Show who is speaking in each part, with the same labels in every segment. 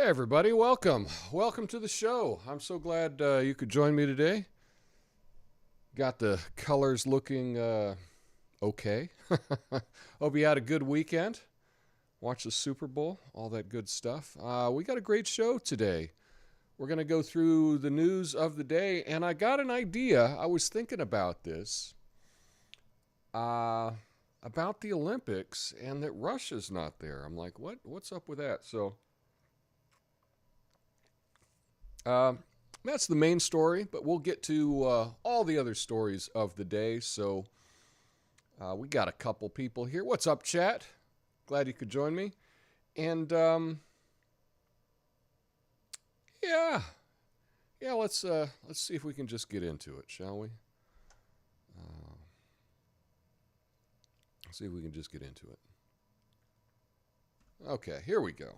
Speaker 1: Hey everybody, welcome. Welcome to the show. I'm so glad you could join me today. Got the colors looking okay. Hope you had a good weekend. Watch the Super Bowl, all that good stuff. We got a great show today. We're going to go through the news of the day, and I got an idea. I was thinking about this, about the Olympics, and that Russia's not there. I'm like, what's up with that? So that's the main story, but we'll get to all the other stories of the day. So we got a couple people here. What's up, chat? Glad you could join me. And yeah, let's see if we can just get into it, shall we? See if we can just get into it. Okay, here we go.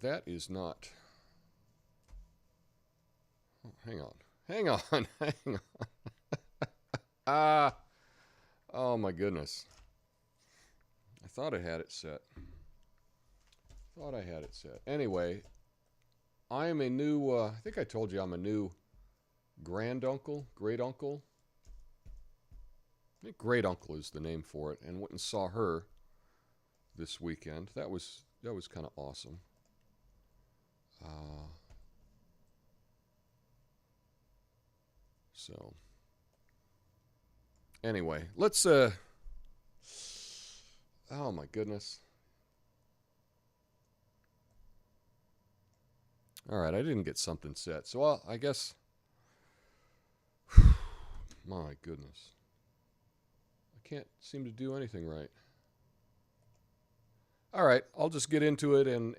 Speaker 1: That is not. Oh, hang on. Hang on. Oh my goodness. I thought I had it set. Anyway, I am a new, I think I told you I'm a new great uncle. I think great uncle is the name for it, and went and saw her this weekend. That was kind of awesome. So anyway, let's oh my goodness. All right, I didn't get something set. So I guess my goodness. I can't seem to do anything right. All right, I'll just get into it and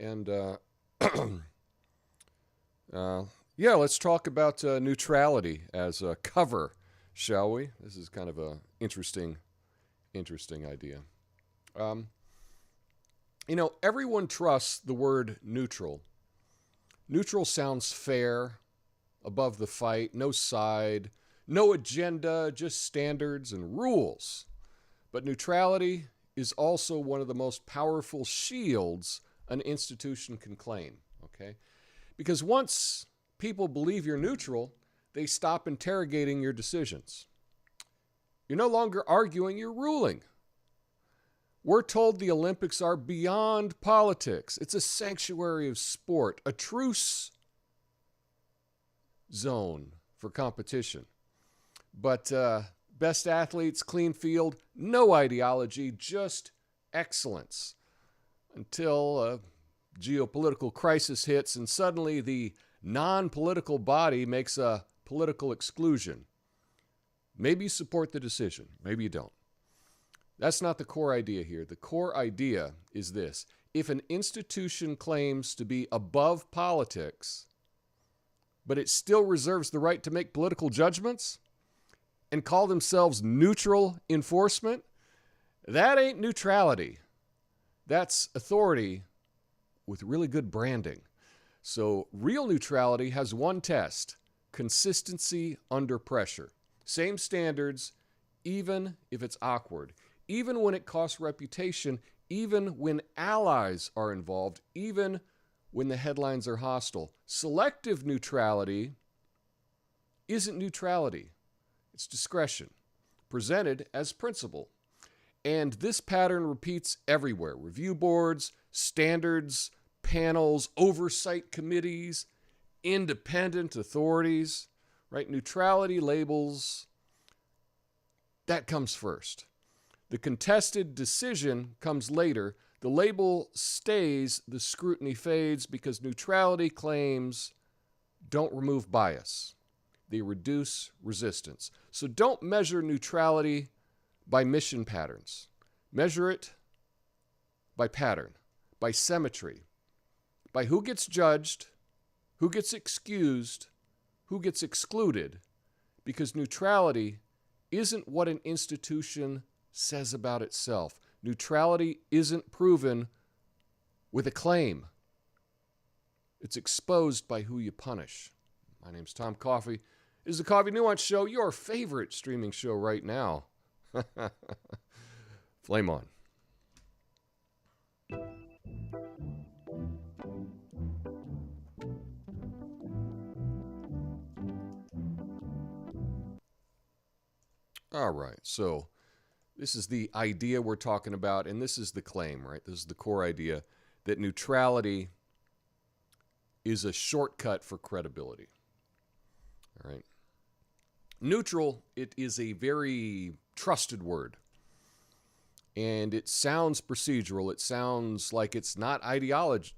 Speaker 1: yeah, let's talk about neutrality as a cover, shall we? This is kind of a interesting idea. Everyone trusts the word neutral. Neutral sounds fair, above the fight, no side, no agenda, just standards and rules. But neutrality is also one of the most powerful shields an institution can claim, okay? Because once people believe you're neutral, they stop interrogating your decisions. You're no longer arguing, you're ruling. We're told the Olympics are beyond politics. It's a sanctuary of sport, a truce zone for competition. But best athletes, clean field, no ideology, just excellence. Until a geopolitical crisis hits and suddenly the non-political body makes a political exclusion. Maybe you support the decision, maybe you don't. That's not the core idea here. The core idea is this. If an institution claims to be above politics, but it still reserves the right to make political judgments and call themselves neutral enforcement, that ain't neutrality. That's authority with really good branding. So real neutrality has one test: consistency under pressure. Same standards, even if it's awkward, even when it costs reputation, even when allies are involved, even when the headlines are hostile. Selective neutrality isn't neutrality. It's discretion, presented as principle. And this pattern repeats everywhere. Review boards, standards, panels, oversight committees, independent authorities, right? Neutrality labels, that comes first. The contested decision comes later. The label stays, the scrutiny fades, because neutrality claims don't remove bias. They reduce resistance. So don't measure neutrality by mission patterns. Measure it by pattern, by symmetry, by who gets judged, who gets excused, who gets excluded, because neutrality isn't what an institution says about itself. Neutrality isn't proven with a claim. It's exposed by who you punish. My name's Tom Coffey. This is the Coffey Nuance Show, your favorite streaming show right now. Flame on. All right, so this is the idea we're talking about, and this is the claim, right? This is the core idea that neutrality is a shortcut for credibility. All right. Neutral, it is a very trusted word. And it sounds procedural. It sounds like it's not ideological.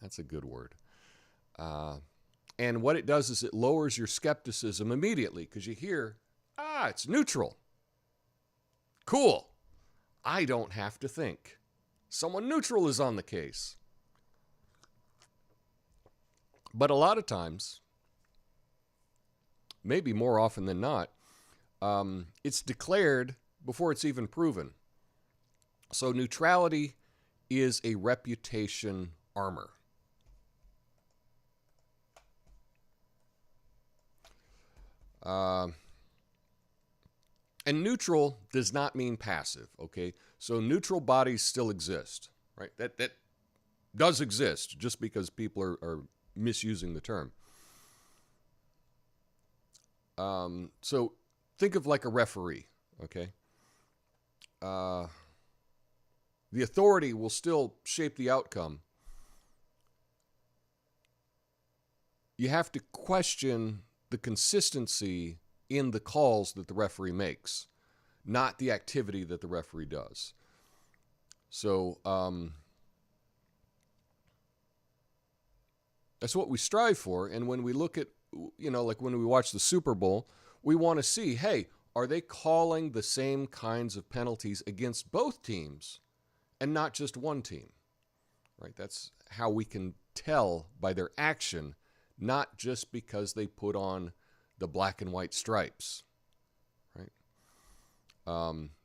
Speaker 1: That's a good word. And what it does is it lowers your skepticism immediately because you hear, it's neutral. Cool. I don't have to think. Someone neutral is on the case. But a lot of times, maybe more often than not, it's declared before it's even proven. So neutrality is a reputation armor. And neutral does not mean passive, okay? So neutral bodies still exist, right? That does exist just because people are misusing the term. So think of like a referee, okay? The authority will still shape the outcome. You have to question the consistency in the calls that the referee makes, not the activity that the referee does. So that's what we strive for. And when we look at, like when we watch the Super Bowl, we want to see, hey, are they calling the same kinds of penalties against both teams and not just one team? Right? That's how we can tell by their action, not just because they put on the black and white stripes. Right?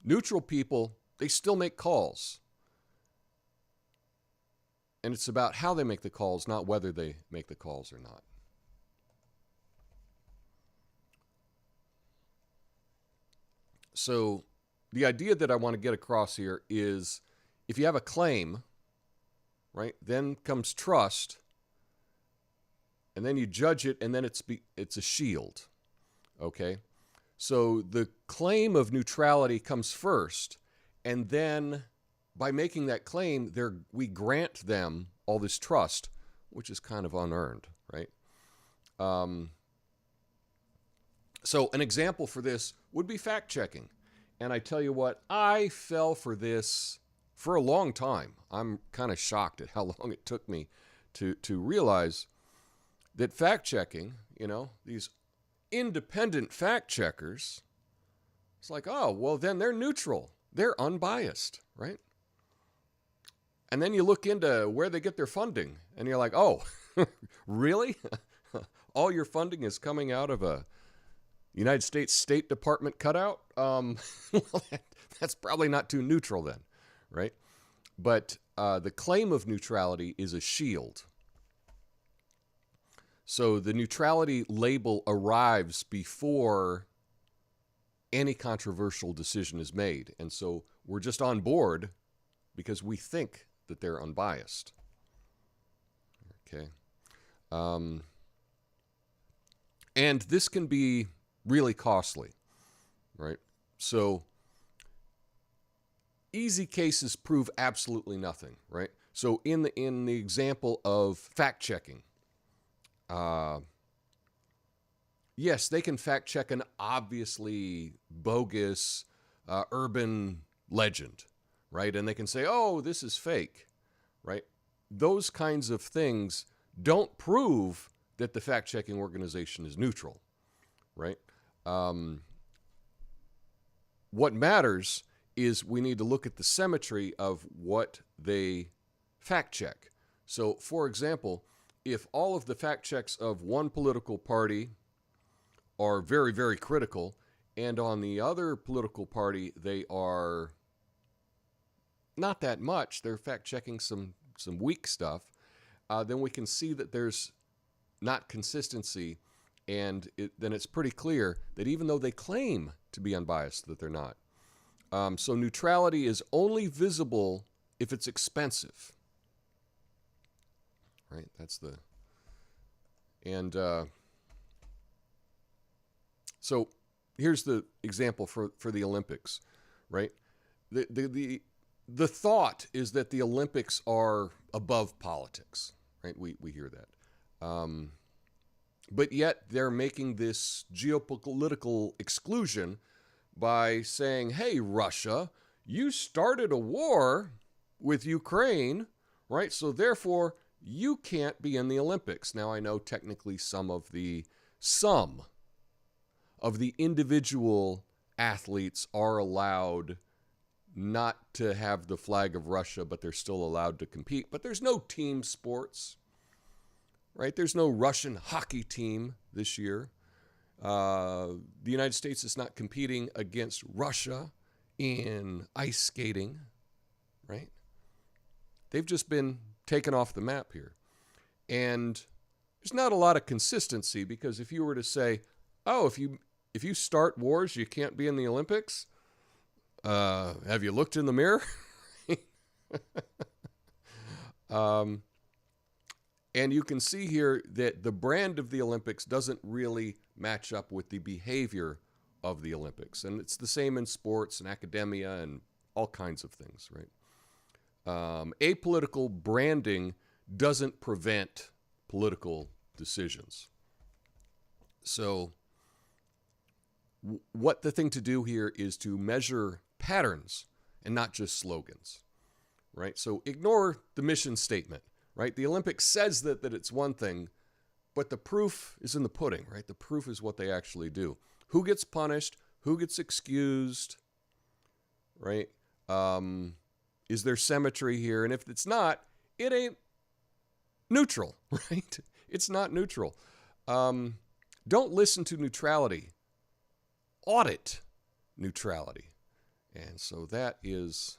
Speaker 1: Neutral people, they still make calls. And it's about how they make the calls, not whether they make the calls or not. So the idea that I want to get across here is if you have a claim, right, then comes trust, and then you judge it, and then it's a shield, okay? So the claim of neutrality comes first, and then by making that claim, we grant them all this trust, which is kind of unearned, right? So an example for this would be fact-checking. And I tell you what, I fell for this for a long time. I'm kind of shocked at how long it took me to realize that fact-checking, these independent fact-checkers, it's like, oh, well, then they're neutral. They're unbiased, right? And then you look into where they get their funding, and you're like, oh, really? All your funding is coming out of a United States State Department cutout? Well, that's probably not too neutral then, right? But the claim of neutrality is a shield. So the neutrality label arrives before any controversial decision is made. And so we're just on board because we think that they're unbiased. Okay. And this can be really costly, right? So easy cases prove absolutely nothing, right? So in the example of fact-checking, yes, they can fact-check an obviously bogus urban legend, right? And they can say, oh, this is fake, right? Those kinds of things don't prove that the fact-checking organization is neutral, right? What matters is we need to look at the symmetry of what they fact-check. So, for example, if all of the fact-checks of one political party are very, very critical, and on the other political party they are not that much, they're fact-checking some weak stuff, then we can see that there's not consistency, and then it's pretty clear that even though they claim to be unbiased, that they're not. So neutrality is only visible if it's expensive, right? And So here's the example for the Olympics, right? The thought is that the Olympics are above politics, right? We hear that. But yet they're making this geopolitical exclusion by saying, hey, Russia, you started a war with Ukraine, right? So therefore, you can't be in the Olympics. Now, I know technically some of the individual athletes are allowed not to have the flag of Russia, but they're still allowed to compete. But there's no team sports, right? There's no Russian hockey team this year. The United States is not competing against Russia in ice skating, right? They've just been taken off the map here. And there's not a lot of consistency, because if you were to say, oh, if you start wars, you can't be in the Olympics, have you looked in the mirror? And you can see here that the brand of the Olympics doesn't really match up with the behavior of the Olympics. And it's the same in sports and academia and all kinds of things, right? Apolitical branding doesn't prevent political decisions. So what the thing to do here is to measure patterns and not just slogans, right? So ignore the mission statement, right? The Olympics says that it's one thing, but the proof is in the pudding, right? The proof is what they actually do. Who gets punished? Who gets excused, right? Is there symmetry here? And if it's not, it ain't neutral, right? It's not neutral. Don't listen to neutrality. Audit neutrality. And so that's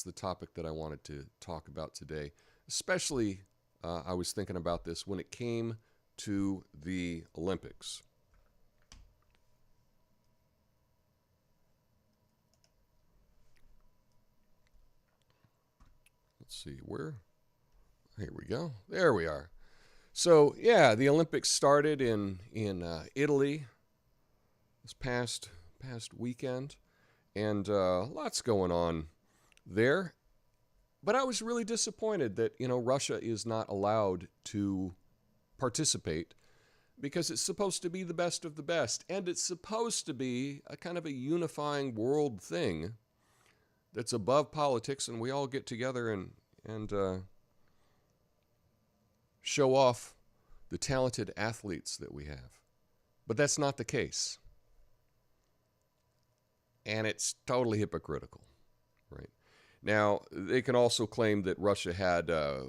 Speaker 1: the topic that I wanted to talk about today. Especially, I was thinking about this when it came to the Olympics. Let's see, here we go. There we are. So, yeah, the Olympics started in Italy this past weekend, and lots going on there. But I was really disappointed that, Russia is not allowed to participate, because it's supposed to be the best of the best, and it's supposed to be a kind of a unifying world thing that's above politics, and we all get together and show off the talented athletes that we have. But that's not the case. And it's totally hypocritical, right? Now, they can also claim that Russia had a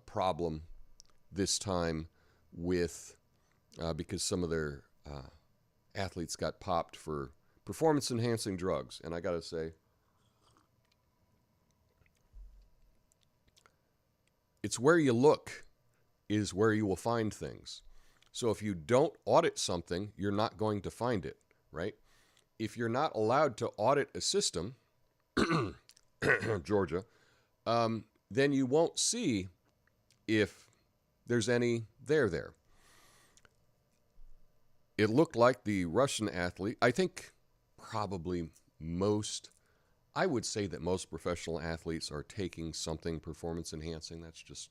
Speaker 1: problem this time with, because some of their athletes got popped for performance-enhancing drugs. And I got to say, it's where you look is where you will find things. So if you don't audit something, you're not going to find it, right? If you're not allowed to audit a system, Georgia, then you won't see if there's any there. It looked like the Russian athlete, I think probably I would say that most professional athletes are taking something performance enhancing. That's just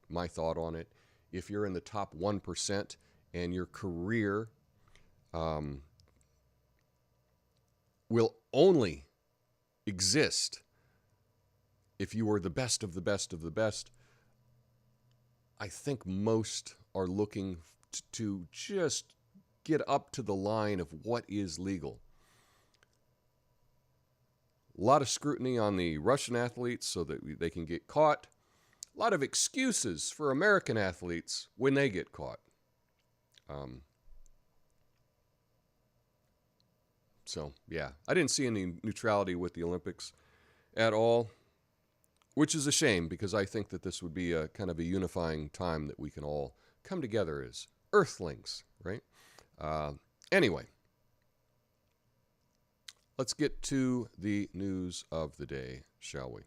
Speaker 1: my thought on it. If you're in the top 1% and your career will only exist if you were the best of the best of the best, I think most are looking to just get up to the line of what is legal. A lot of scrutiny on the Russian athletes so that they can get caught. A lot of excuses for American athletes when they get caught. So, yeah, I didn't see any neutrality with the Olympics at all, which is a shame, because I think that this would be a kind of a unifying time that we can all come together as Earthlings, right? Anyway, let's get to the news of the day, shall we?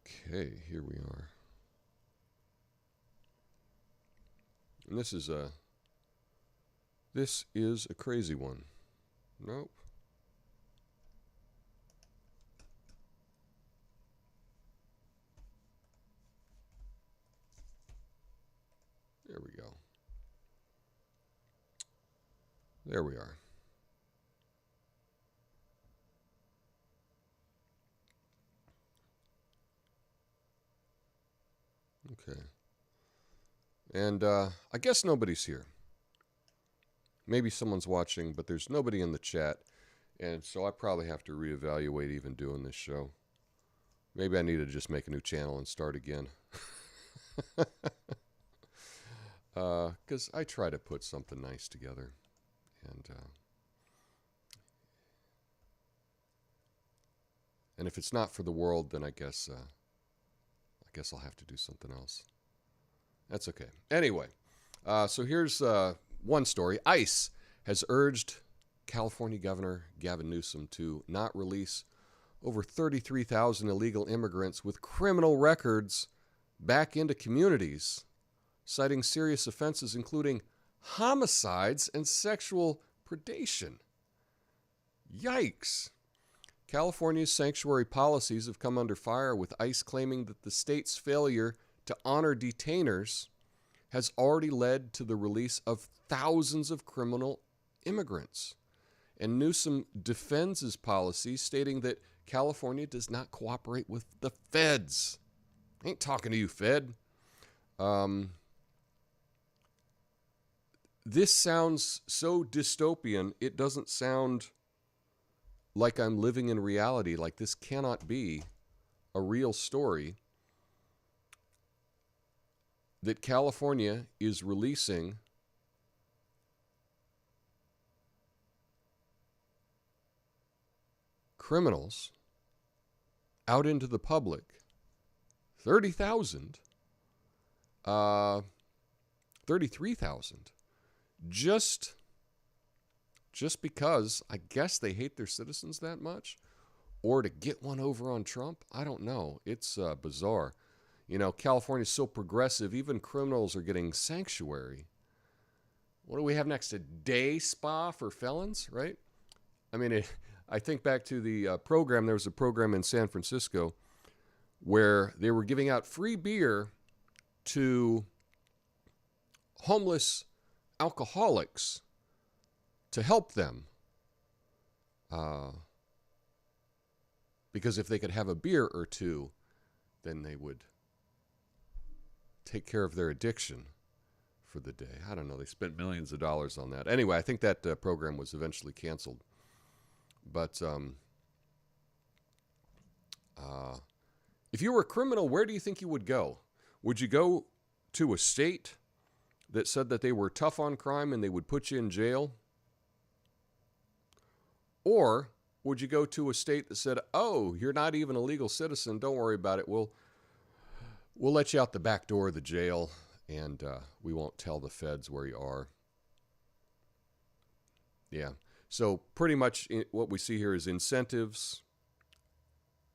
Speaker 1: Okay, here we are. And this is a crazy one. Nope. There we go. There we are. Okay. And I guess nobody's here. Maybe someone's watching, but there's nobody in the chat. And so I probably have to reevaluate even doing this show. Maybe I need to just make a new channel and start again. Because I try to put something nice together. And if it's not for the world, then I guess I'll have to do something else. That's okay. Anyway, so here's one story. ICE has urged California Governor Gavin Newsom to not release over 33,000 illegal immigrants with criminal records back into communities, citing serious offenses including homicides and sexual predation. Yikes. California's sanctuary policies have come under fire, with ICE claiming that the state's failure to honor detainers has already led to the release of thousands of criminal immigrants. And Newsom defends his policy, stating that California does not cooperate with the feds. I ain't talking to you, Fed. This sounds so dystopian, it doesn't sound like I'm living in reality. Like, this cannot be a real story. That California is releasing criminals out into the public, 30,000, 33,000, just because I guess they hate their citizens that much, or to get one over on Trump. I don't know. It's bizarre. You know, California's so progressive, even criminals are getting sanctuary. What do we have next? A day spa for felons, right? I mean, I think back to the program. There was a program in San Francisco where they were giving out free beer to homeless alcoholics to help them. Because if they could have a beer or two, then they would take care of their addiction for the day. I don't know. They spent millions of dollars on that. Anyway, I think that program was eventually canceled. But if you were a criminal, where do you think you would go? Would you go to a state that said that they were tough on crime and they would put you in jail? Or would you go to a state that said, oh, you're not even a legal citizen, don't worry about it, we'll let you out the back door of the jail, and we won't tell the feds where you are? Yeah. So pretty much what we see here is incentives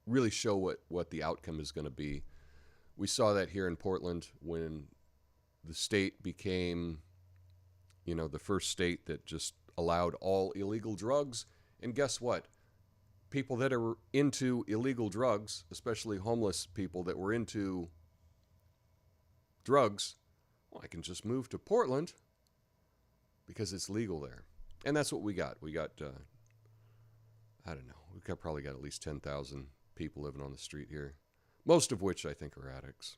Speaker 1: really show what the outcome is going to be. We saw that here in Portland when the state became, the first state that just allowed all illegal drugs. And guess what? People that are into illegal drugs, especially homeless people that were into drugs, well, I can just move to Portland because it's legal there. And that's what we got. We got, I don't know, we've probably got at least 10,000 people living on the street here, most of which I think are addicts.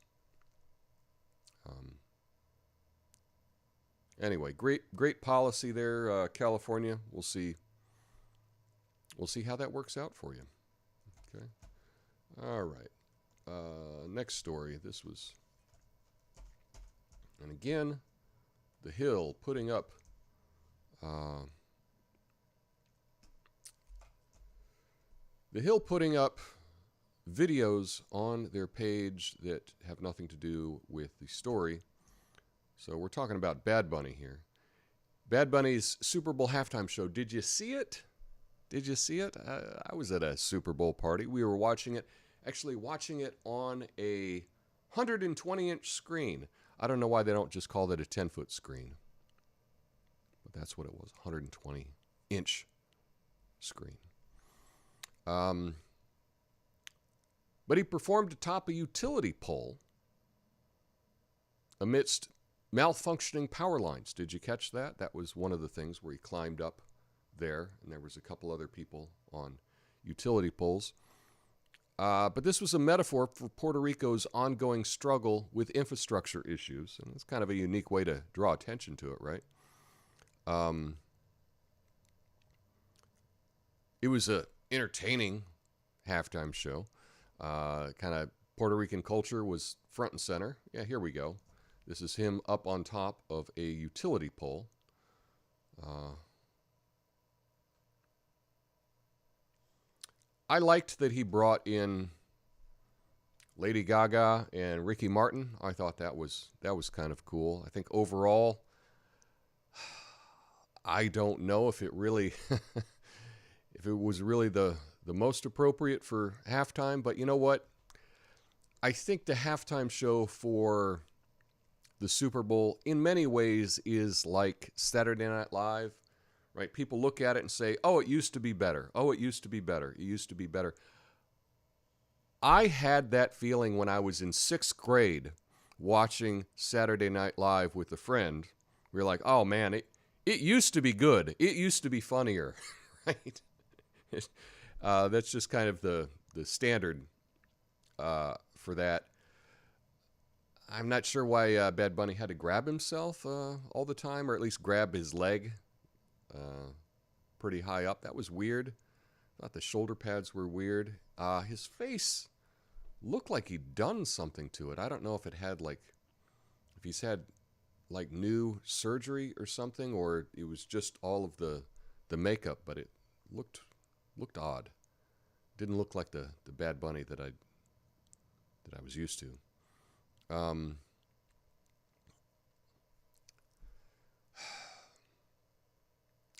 Speaker 1: Anyway, great policy there, California. We'll see how that works out for you. Okay. All right. Next story. This was, and again, The Hill putting up videos on their page that have nothing to do with the story. So we're talking about Bad Bunny here. Bad Bunny's Super Bowl halftime show. Did you see it? Did you see it? I was at a Super Bowl party. We were watching it actually watching it on a 120-inch screen. I don't know why they don't just call it a 10-foot screen. But that's what it was, 120-inch screen. But he performed atop a utility pole amidst malfunctioning power lines. Did you catch that? That was one of the things where he climbed up there, and there was a couple other people on utility poles. But this was a metaphor for Puerto Rico's ongoing struggle with infrastructure issues, and it's kind of a unique way to draw attention to it, right? It was a entertaining halftime show. Kind of Puerto Rican culture was front and center. Yeah, here we go. This is him up on top of a utility pole. I liked that he brought in Lady Gaga and Ricky Martin. I thought that was kind of cool. I think overall, I don't know if it really if it was really the most appropriate for halftime, but you know what? I think the halftime show for the Super Bowl in many ways is like Saturday Night Live, right? People look at it and say, oh, it used to be better. Oh, it used to be better. It used to be better. I had that feeling when I was in 6th grade watching Saturday Night Live with a friend. We were like, oh man, it used to be good. It used to be funnier, right? That's just kind of the standard for that. I'm not sure why Bad Bunny had to grab himself all the time, or at least grab his leg pretty high up. That was weird. I thought the shoulder pads were weird. His face looked like he'd done something to it. I don't know if he's had like new surgery or something, or it was just all of the makeup, but it looked odd. Didn't look like the Bad Bunny that I was used to.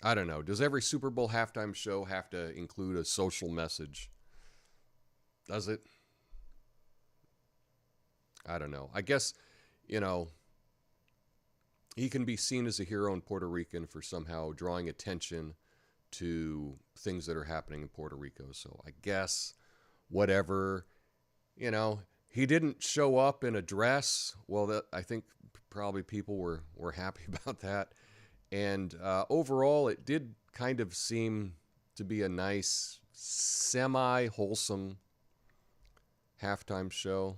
Speaker 1: I don't know. Does every Super Bowl halftime show have to include a social message? Does it? I don't know. I guess, he can be seen as a hero in Puerto Rican for somehow drawing attention to things that are happening in Puerto Rico. So I guess whatever, he didn't show up in a dress. Well, I think probably people were happy about that. And overall, it did kind of seem to be a nice, semi-wholesome halftime show.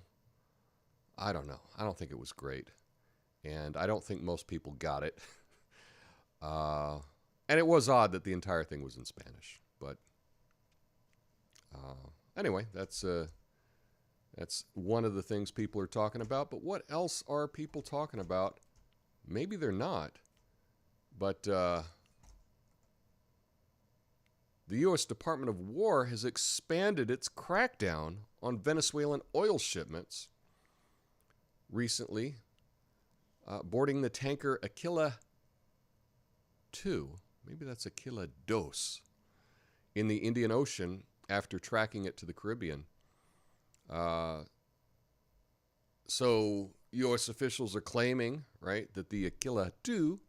Speaker 1: I don't know. I don't think it was great. And I don't think most people got it. And it was odd that the entire thing was in Spanish. But anyway, that's one of the things people are talking about. But what else are people talking about? Maybe they're not. But the U.S. Department of War has expanded its crackdown on Venezuelan oil shipments recently, boarding the tanker Aquila 2, maybe that's Aquila Dos, in the Indian Ocean after tracking it to the Caribbean. So U.S. officials are claiming, right, that the Aquila 2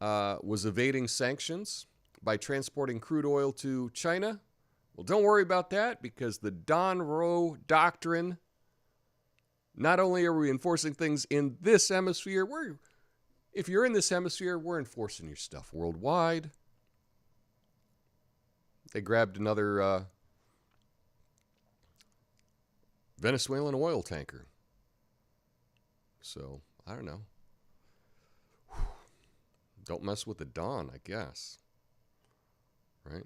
Speaker 1: was evading sanctions by transporting crude oil to China. Well, don't worry about that, because the Don Roe Doctrine, not only are we enforcing things in this hemisphere, if you're in this hemisphere, we're enforcing your stuff worldwide. They grabbed another Venezuelan oil tanker. So, I don't know. Don't mess with the Don, I guess. Right?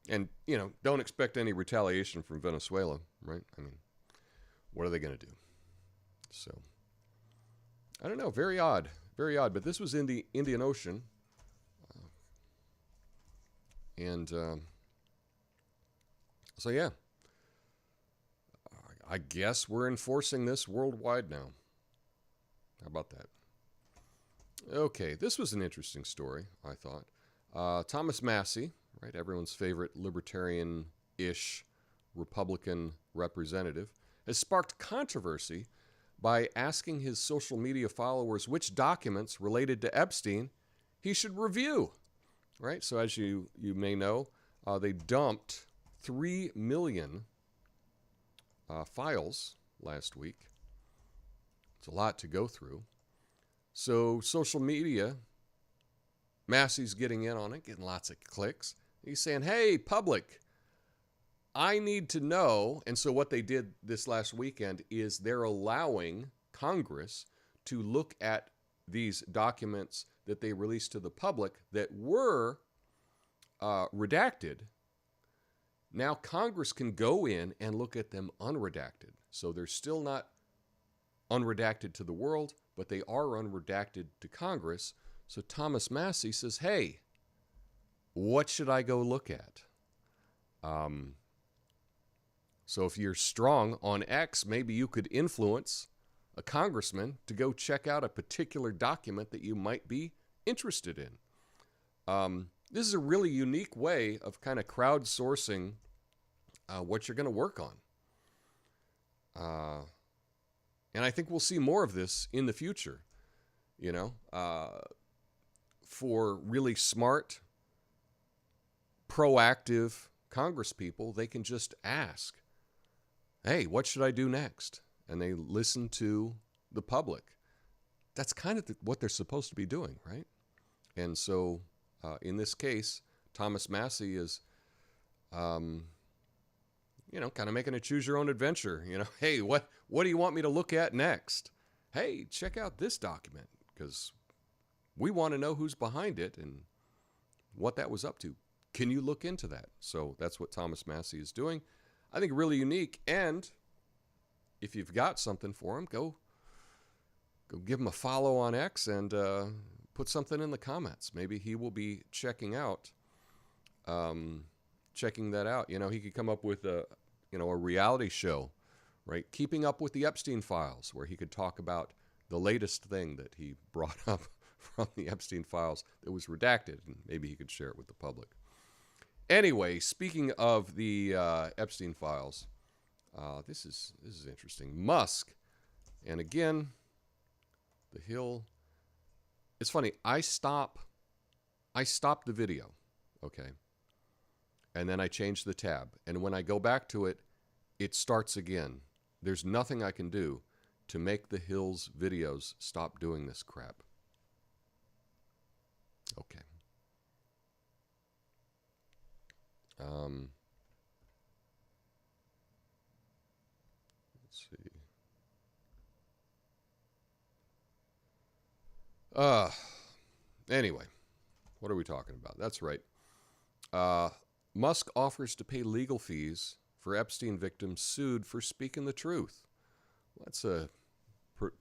Speaker 1: And, don't expect any retaliation from Venezuela, right? I mean, what are they going to do? So, I don't know. Very odd. Very odd. But this was in the Indian Ocean. So, yeah. I guess we're enforcing this worldwide now. How about that? Okay, this was an interesting story, I thought. Thomas Massie, right, everyone's favorite libertarian-ish Republican representative, has sparked controversy by asking his social media followers which documents related to Epstein he should review. Right, so as you may know, they dumped 3 million files last week. It's a lot to go through. So social media, Massey's getting in on it, getting lots of clicks. He's saying, hey, public, I need to know. And so what they did this last weekend is they're allowing Congress to look at these documents that they released to the public that were redacted. Now Congress can go in and look at them unredacted. So they're still not unredacted to the world, but they are unredacted to Congress. So Thomas Massie says, hey, what should I go look at? So if you're strong on X, maybe you could influence a congressman to go check out a particular document that you might be interested in. This is a really unique way of kind of crowdsourcing what you're going to work on. And I think we'll see more of this in the future, you know, for really smart, proactive congresspeople. They can just ask, hey, what should I do next? And they listen to the public. That's kind of what they're supposed to be doing, right? And so in this case, Thomas Massie is, you know, kind of making a choose your own adventure. You know, hey, what do you want me to look at next? Hey, check out this document because we want to know who's behind it and what that was up to. Can you look into that? So that's what Thomas Massie is doing. I think really unique. And if you've got something for him, go give him a follow on X and put something in the comments. Maybe he will be checking that out. You know, he could come up with a reality show, right? Keeping Up with the Epstein Files, where he could talk about the latest thing that he brought up from the Epstein Files that was redacted, and maybe he could share it with the public. Anyway, speaking of the Epstein Files, this is interesting. Musk, and again, the Hill. It's funny. I stopped the video, okay, and then I changed the tab, and when I go back to it, it starts again. There's nothing I can do to make the Hill's videos stop doing this crap. Okay. Let's see. Anyway, what are we talking about? That's right. Musk offers to pay legal fees for Epstein victims sued for speaking the truth. Well, that's a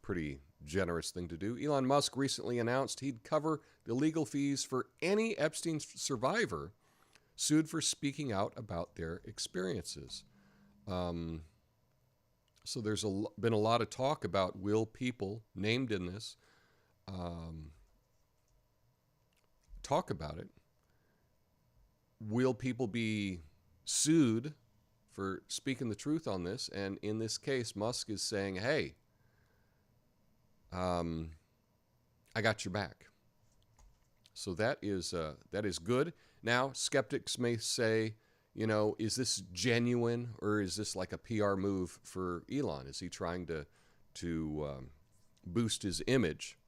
Speaker 1: pretty generous thing to do. Elon Musk recently announced he'd cover the legal fees for any Epstein survivor sued for speaking out about their experiences. So there's been a lot of talk about will people named in this talk about it. Will people be sued for speaking the truth on this? And in this case, Musk is saying, hey, I got your back. So that is good. Now, skeptics may say, you know, is this genuine or is this like a PR move for Elon? Is he trying to boost his image?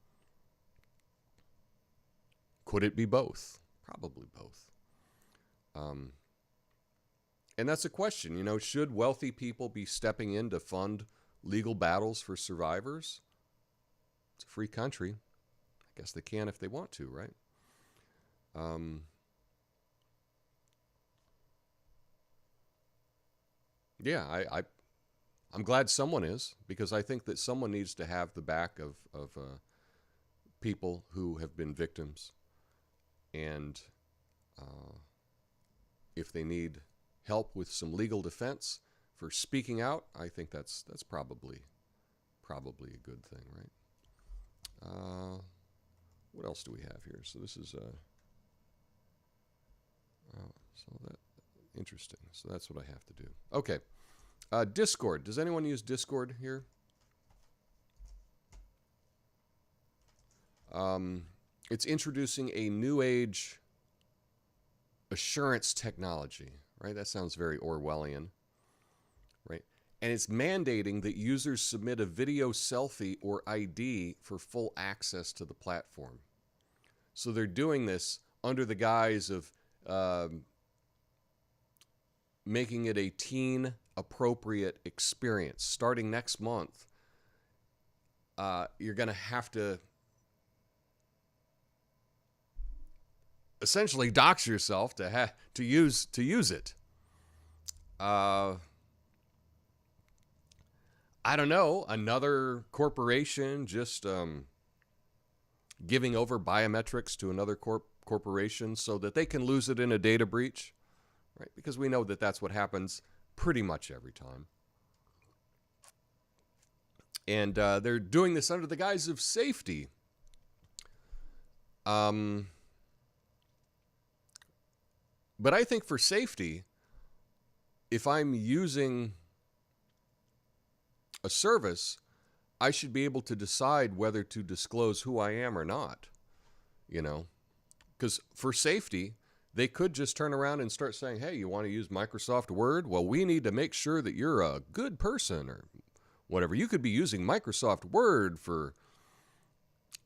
Speaker 1: Could it be both? Probably both. And that's a question, you know, should wealthy people be stepping in to fund legal battles for survivors? It's a free country. I guess they can if they want to, right? Yeah, I'm glad someone is, because I think that someone needs to have the back of people who have been victims, and if they need help with some legal defense for speaking out, I think that's probably a good thing, right? what else do we have here? So this is so that interesting. So that's what I have to do. Okay, Discord. Does anyone use Discord here? It's introducing a new age assurance technology, right? That sounds very Orwellian, right? And it's mandating that users submit a video selfie or ID for full access to the platform. So they're doing this under the guise of making it a teen appropriate experience. Starting next month, you're going to have to essentially dox yourself to use it. I don't know, another corporation just giving over biometrics to another corporation so that they can lose it in a data breach, right? Because we know that that's what happens pretty much every time. And they're doing this under the guise of safety. But I think for safety, if I'm using a service, I should be able to decide whether to disclose who I am or not, you know, because for safety, they could just turn around and start saying, hey, you want to use Microsoft Word? Well, we need to make sure that you're a good person or whatever. You could be using Microsoft Word for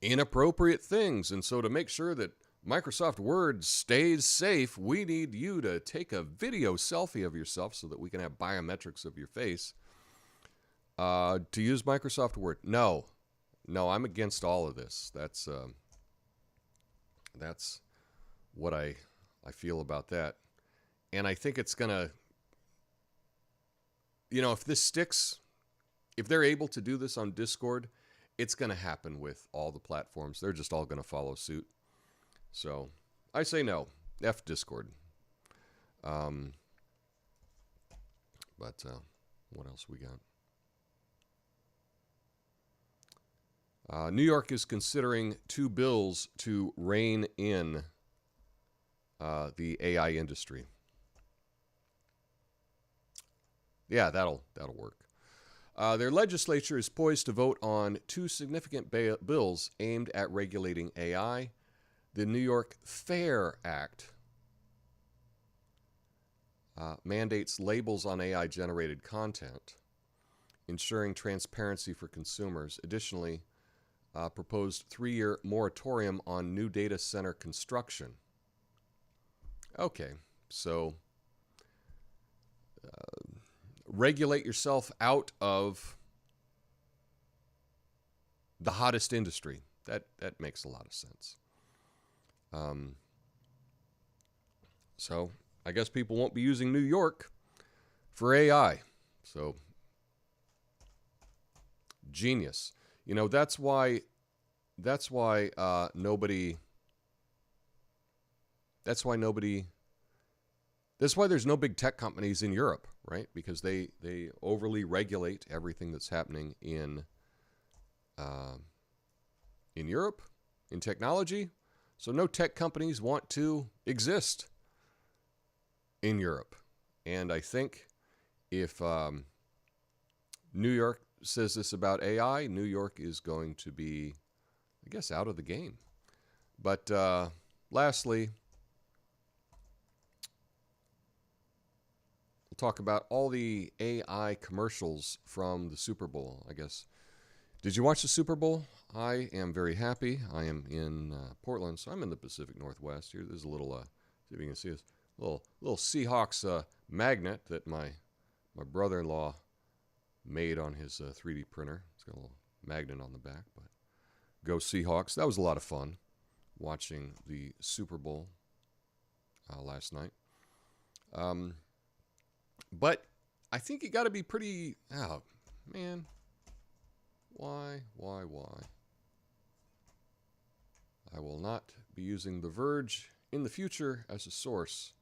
Speaker 1: inappropriate things. And so to make sure that Microsoft Word stays safe, we need you to take a video selfie of yourself so that we can have biometrics of your face. To use Microsoft Word. No, I'm against all of this. That's what I feel about that. And I think it's going to, you know, if this sticks, if they're able to do this on Discord, it's going to happen with all the platforms. They're just all going to follow suit. So I say no. F Discord. But what else we got? New York is considering 2 bills to rein in the AI industry. Yeah, that'll work. Their legislature is poised to vote on 2 significant bills aimed at regulating AI. The New York FAIR Act mandates labels on AI-generated content, ensuring transparency for consumers. Additionally, proposed 3-year moratorium on new data center construction. Okay, so regulate yourself out of the hottest industry. That makes a lot of sense. So I guess people won't be using New York for AI. So genius. You know, that's why there's no big tech companies in Europe, right? Because they overly regulate everything that's happening in Europe, in technology. So no tech companies want to exist in Europe. And I think if New York says this about AI, New York is going to be, I guess, out of the game. But lastly, we'll talk about all the AI commercials from the Super Bowl, I guess. Did you watch the Super Bowl? I am very happy. I am in Portland, so I'm in the Pacific Northwest here. There's a little, see if you can see this, little Seahawks magnet that my brother-in-law made on his 3D printer. It's got a little magnet on the back, but go Seahawks. That was a lot of fun watching the Super Bowl last night. But I think you got to be pretty, oh, man, why? I will not be using The Verge in the future as a source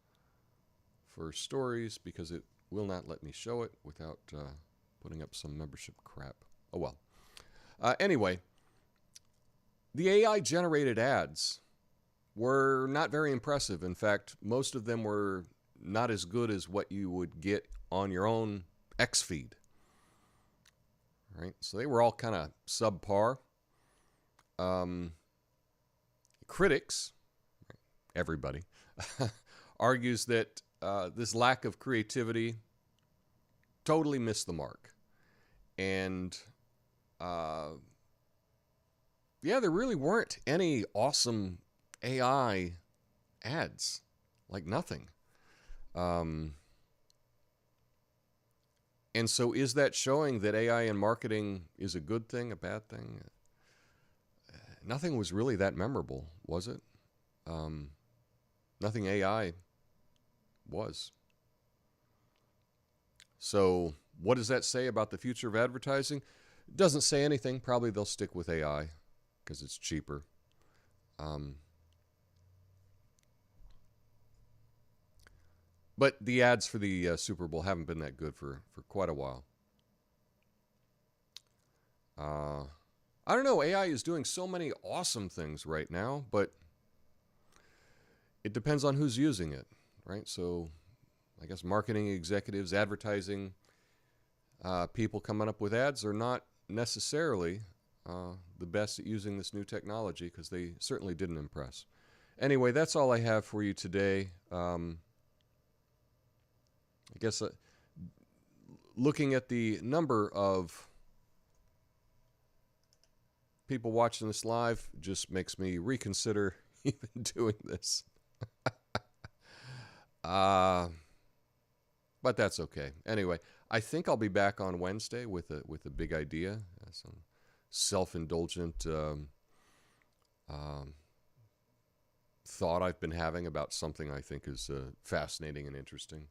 Speaker 1: for stories because it will not let me show it without putting up some membership crap. Oh, well. Anyway, The AI-generated ads were not very impressive. In fact, most of them were not as good as what you would get on your own X feed. Right? So they were all kind of subpar. Critics, everybody, argues that this lack of creativity totally missed the mark. And there really weren't any awesome AI ads, like nothing. And so is that showing that AI in marketing is a good thing, a bad thing? Nothing was really that memorable, was it? Nothing AI was. So what does that say about the future of advertising? It doesn't say anything. Probably they'll stick with AI because it's cheaper. But the ads for the Super Bowl haven't been that good for quite a while. I don't know. AI is doing so many awesome things right now, but it depends on who's using it, right? So I guess marketing executives, advertising people coming up with ads are not necessarily the best at using this new technology because they certainly didn't impress. Anyway, that's all I have for you today. I guess looking at the number of people watching this live just makes me reconsider even doing this. But that's okay. Anyway, I think I'll be back on Wednesday with a big idea, some self-indulgent thought I've been having about something I think is fascinating and interesting.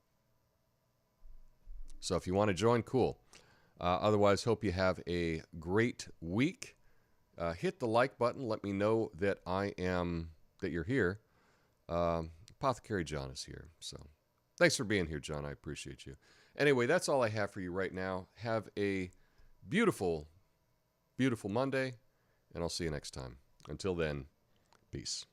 Speaker 1: So if you want to join, cool. Otherwise, hope you have a great week. Hit the like button. Let me know that that you're here. Apothecary John is here. So thanks for being here, John. I appreciate you. Anyway, that's all I have for you right now. Have a beautiful, beautiful Monday, and I'll see you next time. Until then, peace.